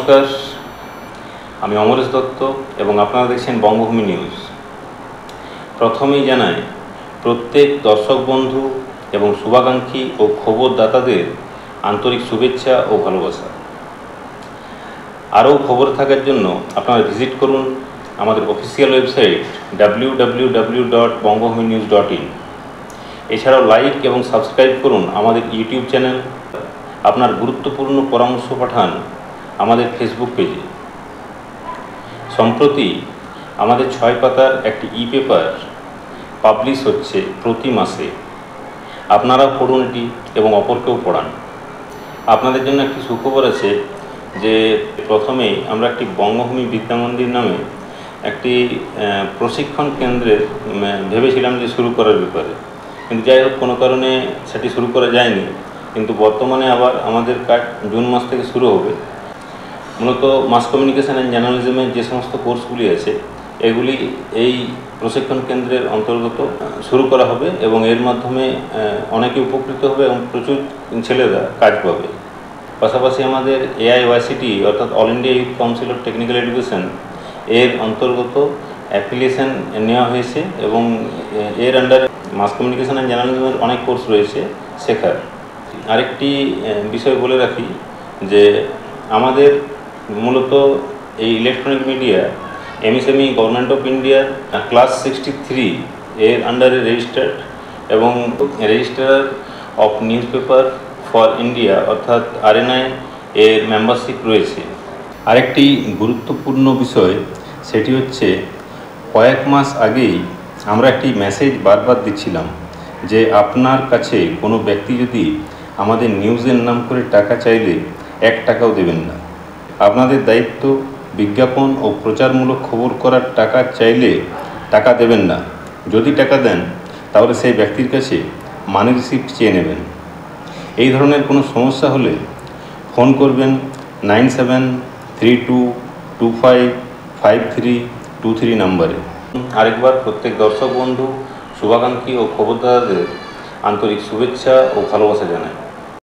নমস্কার, আমি অমরেশ দত্ত এবং আপনারা দেখছেন বঙ্গভূমি নিউজ। প্রথমেই জানাই প্রত্যেক দর্শক বন্ধু এবং শুভাকাঙ্ক্ষী ও খবরদাতাদের আন্তরিক শুভেচ্ছা ও ভালোবাসা। আরও খবর থাকার জন্য আপনারা ভিজিট করুন আমাদের অফিসিয়াল ওয়েবসাইট www.bongbhuminews.in। এছাড়াও লাইক এবং সাবস্ক্রাইব করুন আমাদের ইউটিউব চ্যানেল। আপনার গুরুত্বপূর্ণ পরামর্শ পাঠান আমাদের ফেসবুক পেজে। সম্প্রতি আমাদের 6 পাতার একটি পেপার পাবলিশ হচ্ছে প্রতি মাসে। আপনারাও পড়ুন এটি এবং অপরকেও পড়ান। আপনাদের জন্য একটি সুখবর আছে যে প্রথমেই আমরা একটি বঙ্গভূমি বিদ্যামন্দির নামে একটি প্রশিক্ষণ কেন্দ্রে ভেবেছিলাম যে শুরু করার ব্যাপারে, কিন্তু যাই হোক কোনো কারণে সেটি শুরু করা যায়নি। কিন্তু বর্তমানে আবার আমাদের কাজ জুন মাস থেকে শুরু হবে। মূলত মাস কমিউনিকেশন অ্যান্ড জার্নালিজমের যে সমস্ত কোর্সগুলি আছে এগুলি এই প্রশিক্ষণ কেন্দ্রের অন্তর্গত শুরু করা হবে এবং এর মাধ্যমে অনেকে উপকৃত হবে এবং প্রচুর ছেলেরা কাজ পাবে। পাশাপাশি আমাদের AIYCT অর্থাৎ all India youth council of technical education এর অন্তর্গত অ্যাফিলিয়েশন নেওয়া হয়েছে এবং এর আন্ডারে মাস কমিউনিকেশন অ্যান্ড জার্নালিজমের অনেক কোর্স রয়েছে শেখার। আরেকটি বিষয় বলে রাখি যে আমাদের মূলত এই electronic media MSME government of ইন্ডিয়ার ক্লাস 63 এর আন্ডারে রেজিস্টার্ড এবং registrar of news paper for India অর্থাৎ RNI এর মেম্বারশিপ রয়েছে। আরেকটি গুরুত্বপূর্ণ বিষয় সেটি হচ্ছে কয়েক মাস আগেই আমরা একটি মেসেজ বারবার দিচ্ছিলাম যে আপনার কাছে কোনো ব্যক্তি যদি আমাদের নিউজের নাম করে টাকা চাইলে 1 টাকাও দেবেন না। আপনাদের দায়িত্ব বিজ্ঞাপন ও প্রচারমূলক খবর করার টাকা চাইলে টাকা দেবেন না। যদি টাকা দেন তাহলে সেই ব্যক্তির কাছে মানি রিসিপ্ট চেয়ে নেবেন। এই ধরনের কোনো সমস্যা হলে ফোন করবেন 9732255323 নম্বরে। আরেকবার প্রত্যেক দর্শক বন্ধু, শুভাকাঙ্ক্ষী ও খবরদাতাদের আন্তরিক শুভেচ্ছা ও ভালোবাসা জানাই।